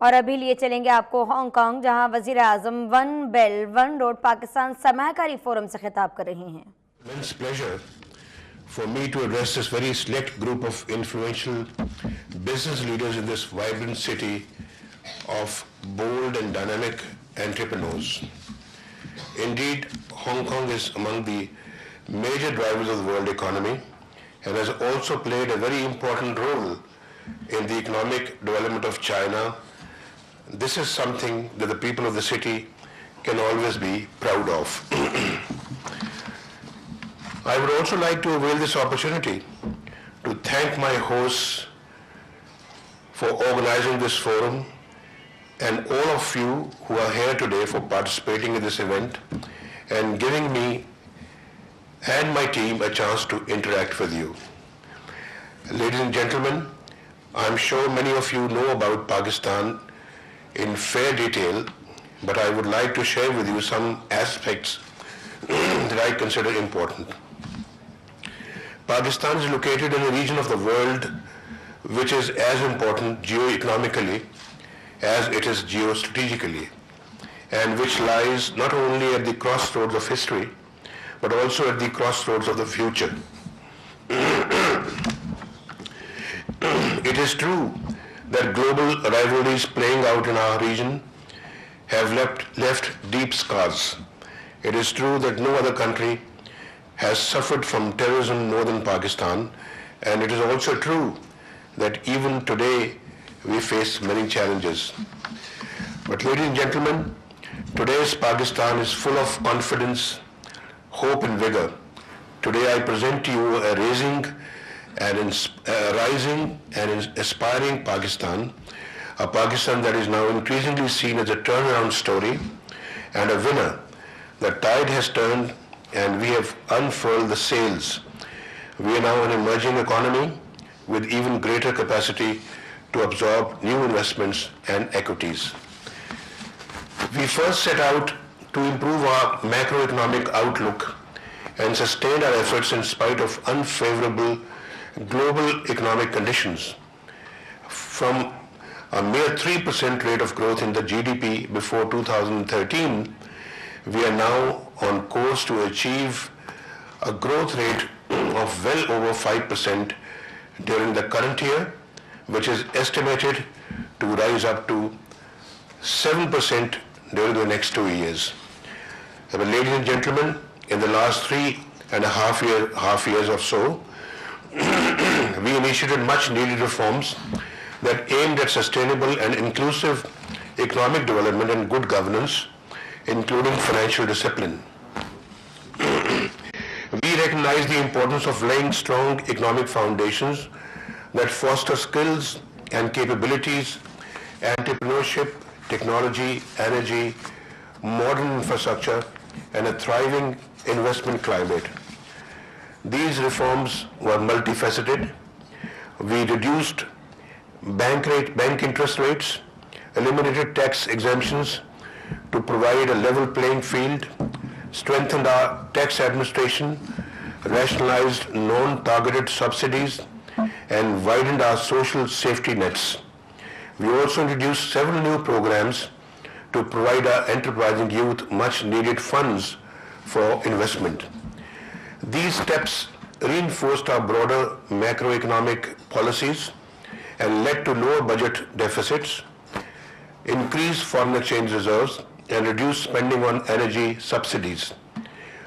और अभी लिए चलेंगे आपको हांगकांग, जहां वजीर आजम one belt one road Pakistan सरमायाकारी फोरम से खिताब कर रही हैं। Immense pleasure for me to address this very select group of influential business leaders in this vibrant city of bold and dynamic entrepreneurs. Indeed, Hong Kong is among the major drivers of the world economy and has also played a very important role in the economic development of China. This is something that the people of the city can always be proud of. I would also like to avail this opportunity to thank my hosts for organizing this forum and all of you who are here today for participating in this event and giving me and my team a chance to interact with you. Ladies and gentlemen, I'm sure many of you know about Pakistan in fair detail, but I would like to share with you some aspects that I consider important. Pakistan is located in a region of the world which is as important geo-economically as it is geostrategically, and which lies not only at the crossroads of history, but also at the crossroads of the future. It is true that global rivalries playing out in our region have left deep scars. It is true that no other country has suffered from terrorism more than Pakistan, and it is also true that even today we face many challenges. But ladies and gentlemen, today's Pakistan is full of confidence, hope and vigor. Today I present to you a rising and aspiring Pakistan, a Pakistan that is now increasingly seen as a turnaround story and a winner. The tide has turned and we have unfurled the sails. We are now an emerging economy with even greater capacity to absorb new investments and equities. We first set out to improve our macroeconomic outlook and sustained our efforts in spite of unfavorable global economic conditions. From a mere 3% rate of growth in the GDP before 2013, we are now on course to achieve a growth rate of well over 5% during the current year, which is estimated to rise up to 7% during the next 2 years. But ladies and gentlemen, in the last 3.5 years or so, we initiated much needed reforms that aimed at sustainable and inclusive economic development and good governance, including financial discipline. We recognize the importance of laying strong economic foundations that foster skills and capabilities, entrepreneurship, technology, energy, modern infrastructure, and a thriving investment climate. These reforms were multifaceted. We reduced bank interest rates, eliminated tax exemptions to provide a level playing field, strengthened our tax administration, rationalized non-targeted subsidies, and widened our social safety nets. We also introduced several new programs to provide our enterprising youth much needed funds for investment. These steps reinforced our broader macroeconomic policies and led to lower budget deficits, increased foreign exchange reserves, and reduced spending on energy subsidies.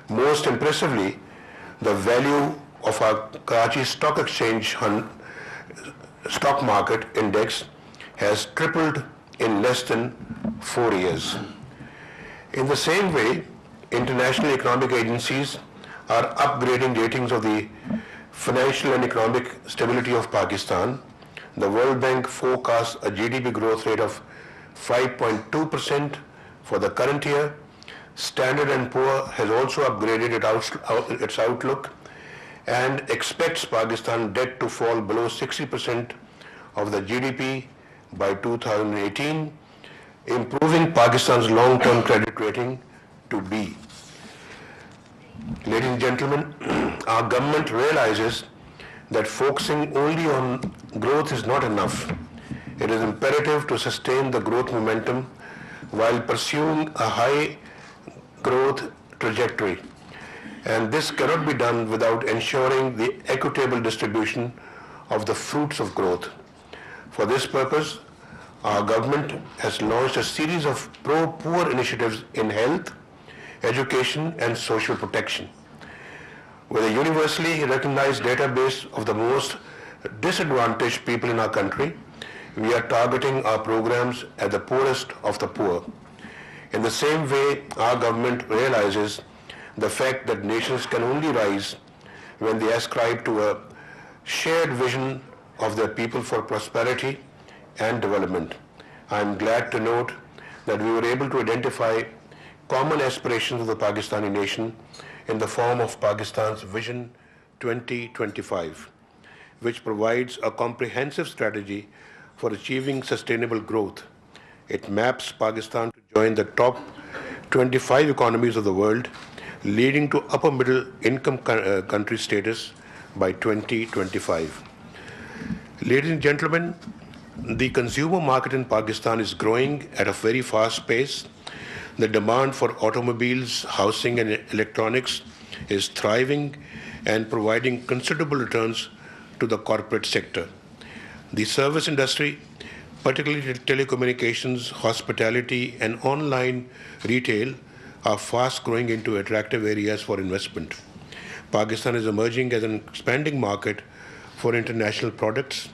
Most impressively, the value of our Karachi Stock Exchange stock market index has tripled in less than 4 years. In the same way, international economic agencies are upgrading ratings of the financial and economic stability of Pakistan. The World Bank forecasts a GDP growth rate of 5.2% for the current year. Standard & Poor has also upgraded its outlook and expects Pakistan debt to fall below 60% of the GDP by 2018, improving Pakistan's long-term credit rating to B. Ladies and gentlemen, our government realizes that focusing only on growth is not enough. It is imperative to sustain the growth momentum while pursuing a high growth trajectory. And this cannot be done without ensuring the equitable distribution of the fruits of growth. For this purpose, our government has launched a series of pro-poor initiatives in health, education, and social protection. With a universally recognized database of the most disadvantaged people in our country, we are targeting our programs at the poorest of the poor. In the same way, our government realizes the fact that nations can only rise when they ascribe to a shared vision of their people for prosperity and development. I am glad to note that we were able to identify common aspirations of the Pakistani nation in the form of Pakistan's Vision 2025, which provides a comprehensive strategy for achieving sustainable growth. It maps Pakistan to join the top 25 economies of the world, leading to upper middle income country status by 2025. Ladies and gentlemen, the consumer market in Pakistan is growing at a very fast pace. The demand for automobiles, housing, and electronics is thriving and providing considerable returns to the corporate sector. The service industry, particularly telecommunications, hospitality, and online retail, are fast growing into attractive areas for investment. Pakistan is emerging as an expanding market for international products,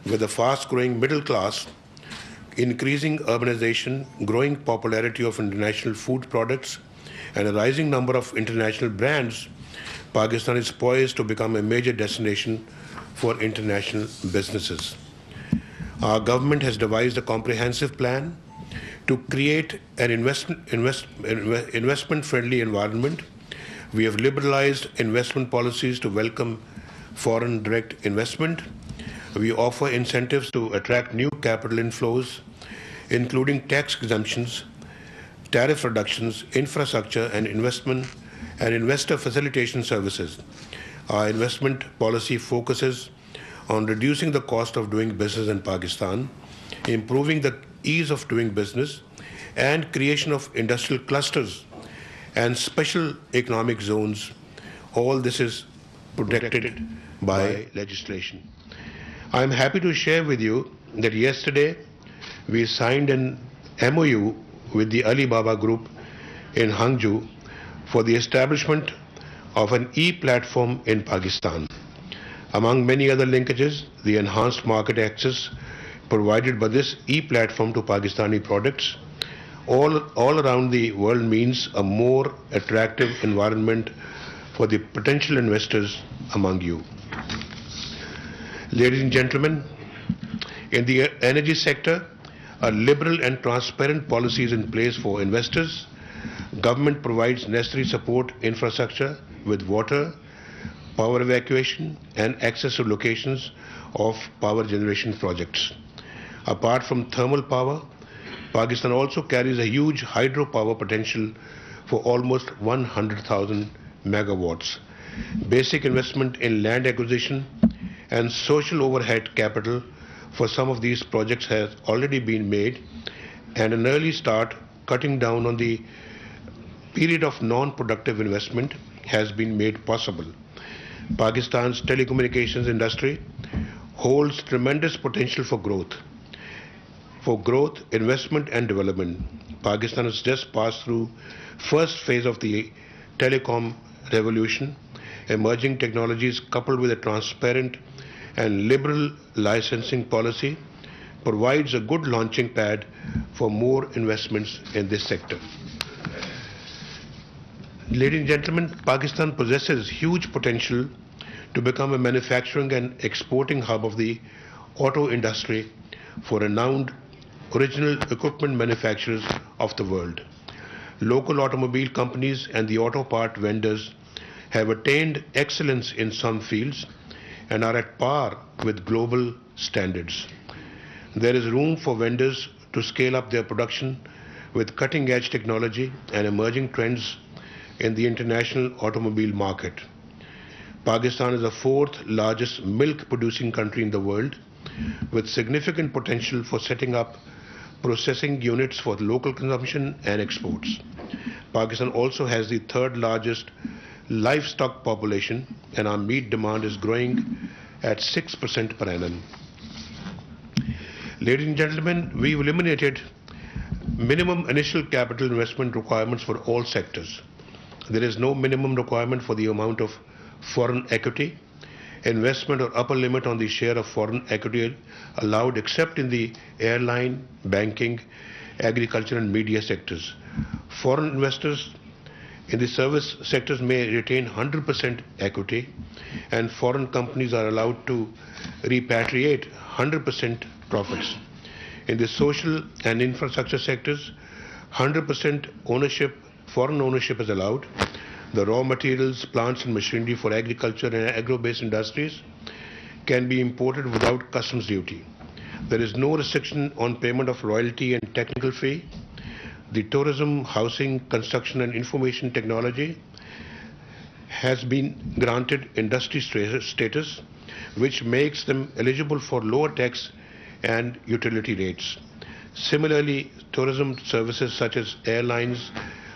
with a fast-growing middle class, increasing urbanization, growing popularity of international food products, and a rising number of international brands. Pakistan is poised to become a major destination for international businesses. Our government has devised a comprehensive plan to create an investment-friendly environment. We have liberalized investment policies to welcome foreign direct investment. We offer incentives to attract new capital inflows, including tax exemptions, tariff reductions, infrastructure and investment and investor facilitation services. Our investment policy focuses on reducing the cost of doing business in Pakistan, improving the ease of doing business, and creation of industrial clusters and special economic zones. All this is protected by legislation. I am happy to share with you that yesterday we signed an MOU with the Alibaba Group in Hangzhou for the establishment of an e-platform in Pakistan. Among many other linkages, the enhanced market access provided by this e-platform to Pakistani products all around the world means a more attractive environment for the potential investors among you. Ladies and gentlemen, in the energy sector, a liberal and transparent policy is in place for investors. Government provides necessary support infrastructure with water, power evacuation, and access to locations of power generation projects. Apart from thermal power, Pakistan also carries a huge hydropower potential for almost 100,000 megawatts. Basic investment in land acquisition and social overhead capital for some of these projects has already been made, and an early start cutting down on the period of non-productive investment has been made possible. Pakistan's telecommunications industry holds tremendous potential for growth. Investment and development. Pakistan has just passed through first phase of the telecom revolution. Emerging technologies coupled with a transparent and liberal licensing policy provides a good launching pad for more investments in this sector. Ladies and gentlemen, Pakistan possesses huge potential to become a manufacturing and exporting hub of the auto industry for renowned original equipment manufacturers of the world. Local automobile companies and the auto part vendors have attained excellence in some fields and are at par with global standards. There is room for vendors to scale up their production with cutting-edge technology and emerging trends in the international automobile market. Pakistan is the fourth largest milk producing country in the world with significant potential for setting up processing units for local consumption and exports. Pakistan also has the third largest livestock population, and our meat demand is growing at 6% per annum. Ladies and gentlemen, we've eliminated minimum initial capital investment requirements for all sectors. There is no minimum requirement for the amount of foreign equity, investment or upper limit on the share of foreign equity allowed except in the airline, banking, agriculture and media sectors. Foreign investors in the service sectors may retain 100% equity, and foreign companies are allowed to repatriate 100% profits. In the social and infrastructure sectors, 100% ownership, foreign ownership is allowed. The raw materials, plants and machinery for agriculture and agro-based industries can be imported without customs duty. There is no restriction on payment of royalty and technical fee. The tourism, housing, construction and information technology has been granted industry status, which makes them eligible for lower tax and utility rates. Similarly, tourism services such as airlines,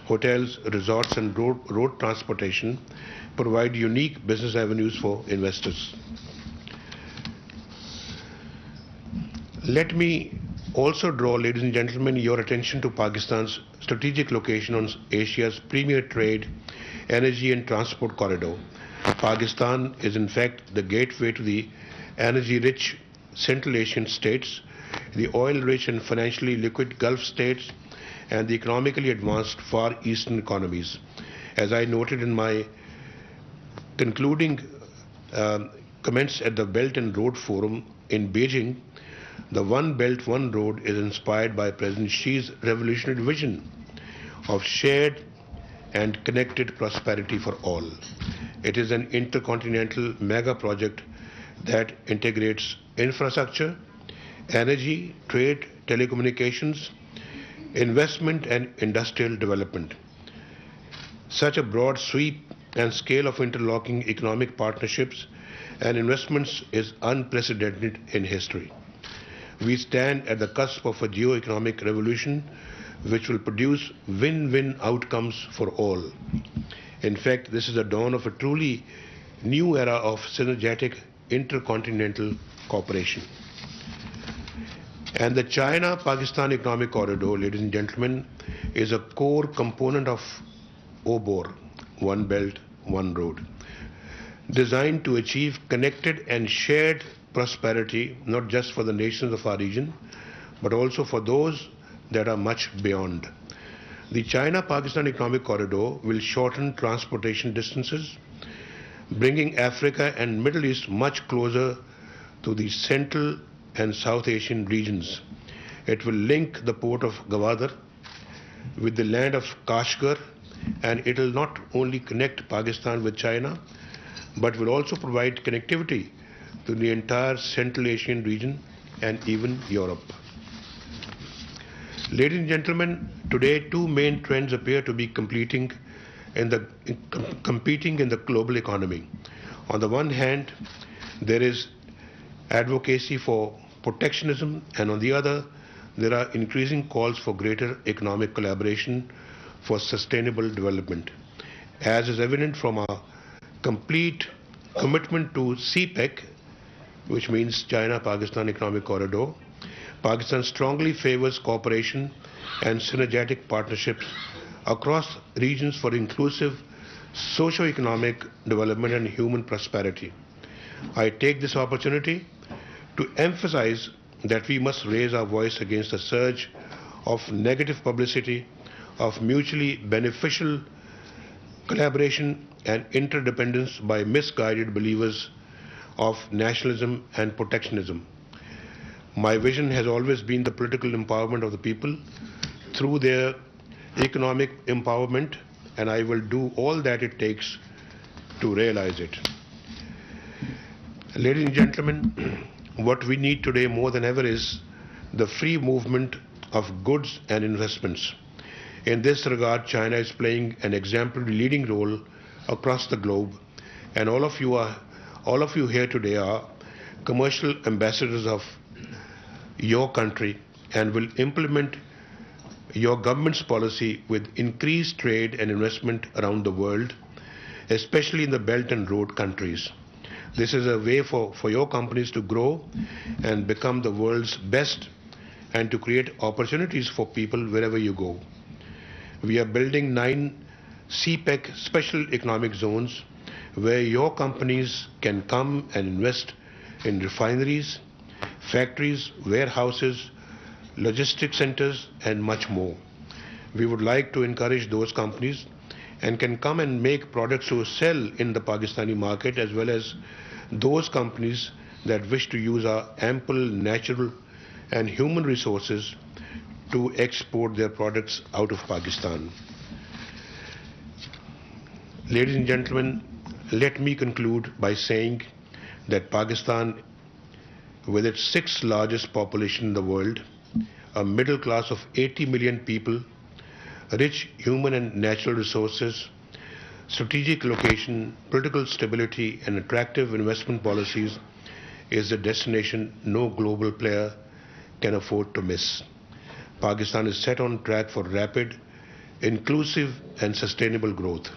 hotels, resorts and road transportation provide unique business avenues for investors. Let me also draw, ladies and gentlemen, your attention to Pakistan's strategic location on Asia's premier trade, energy and transport corridor. Pakistan is in fact the gateway to the energy-rich Central Asian states, the oil-rich and financially liquid Gulf states, and the economically advanced Far Eastern economies. As I noted in my concluding comments at the Belt and Road Forum in Beijing, the One Belt, One Road is inspired by President Xi's revolutionary vision of shared and connected prosperity for all. It is an intercontinental mega project that integrates infrastructure, energy, trade, telecommunications, investment and industrial development. Such a broad sweep and scale of interlocking economic partnerships and investments is unprecedented in history. We stand at the cusp of a geo-economic revolution which will produce win-win outcomes for all. In fact, this is the dawn of a truly new era of synergetic intercontinental cooperation. And the China-Pakistan Economic Corridor, ladies and gentlemen, is a core component of OBOR, One Belt, One Road, designed to achieve connected and shared prosperity, not just for the nations of our region, but also for those that are much beyond. The China-Pakistan Economic Corridor will shorten transportation distances, bringing Africa and Middle East much closer to the Central and South Asian regions. It will link the port of Gwadar with the land of Kashgar, and it will not only connect Pakistan with China, but will also provide connectivity to the entire Central Asian region and even Europe. Ladies and gentlemen, today two main trends appear to be competing in the global economy. On the one hand, there is advocacy for protectionism, and on the other, there are increasing calls for greater economic collaboration for sustainable development. As is evident from our complete commitment to CPEC, which means China-Pakistan Economic Corridor, Pakistan strongly favors cooperation and synergetic partnerships across regions for inclusive socio-economic development and human prosperity. I take this opportunity to emphasize that we must raise our voice against the surge of negative publicity, of mutually beneficial collaboration and interdependence by misguided believers of nationalism and protectionism. My vision has always been the political empowerment of the people through their economic empowerment, and I will do all that it takes to realize it. Ladies and gentlemen, what we need today more than ever is the free movement of goods and investments. In this regard, China is playing an exemplary leading role across the globe, and all of you here today are commercial ambassadors of your country and will implement your government's policy with increased trade and investment around the world, especially in the Belt and Road countries. This is a way for your companies to grow and become the world's best and to create opportunities for people wherever you go. We are building 9 CPEC special economic zones where your companies can come and invest in refineries, factories, warehouses, logistics centers, and much more. We would like to encourage those companies and can come and make products to sell in the Pakistani market, as well as those companies that wish to use our ample natural and human resources to export their products out of Pakistan. Ladies and gentlemen, let me conclude by saying that Pakistan, with its 6th largest population in the world, a middle class of 80 million people, rich human and natural resources, strategic location, political stability, and attractive investment policies, is a destination no global player can afford to miss. Pakistan is set on track for rapid, inclusive, and sustainable growth.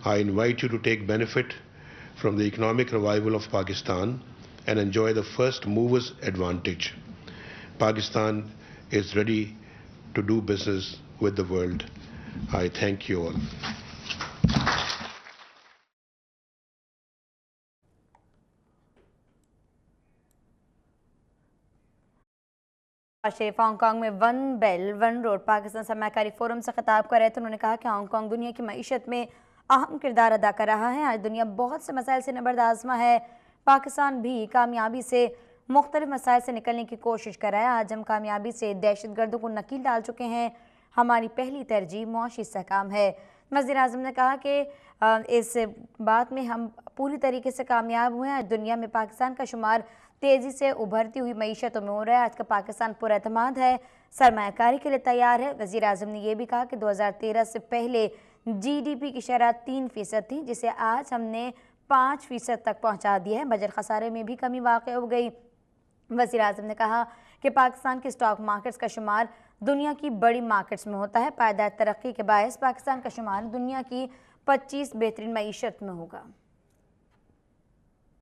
I invite you to take benefit from the economic revival of Pakistan and enjoy the first mover's advantage. Pakistan is ready to do business with the world. I thank you all. Sharif Hong Kong में one belt one road Pakistan सरमाकारी forum से खिताब कर रहे थे। उन्होंने कहा कि हांगकांग दुनिया की मईशत में अहम किरदार अदा कर रहा है। आज दुनिया बहुत से मसाइल से नबर्द आज़मा है। पाकिस्तान भी कामयाबी से मुख्तलिफ मसाइल से निकलने की कोशिश कर रहा है। आज हम कामयाबी से दहशतगर्दों को नकील डाल चुके हैं। हमारी पहली तरजीह मुआशी इस्तेहकाम है। वज़ीर आज़म ने कहा कि इस बात में हम पूरी तरीके से कामयाब हुए हैं। आज दुनिया में पाकिस्तान का शुमार तेज़ी से उभरती हुई मईशतों में हो रहा है। आज का पाकिस्तान पुरएतमाद है, सरमायाकारी के लिए तैयार है। वज़ीर आज़म ने यह भी कहा कि 2013 से पहले GDP की शरह 3% थी, जिसे आज हमने 5% तक पहुँचा दिया है। बजट खसारे में भी कमी वाक़ हो गई। वज़ीर आज़म ने कहा कि पाकिस्तान के स्टॉक मार्केट्स का शुमार दुनिया की बड़ी मार्केट्स में होता है। पायदार तरक्की के बायस पाकिस्तान का शुमार दुनिया की 25 बेहतरीन मईशत में होगा।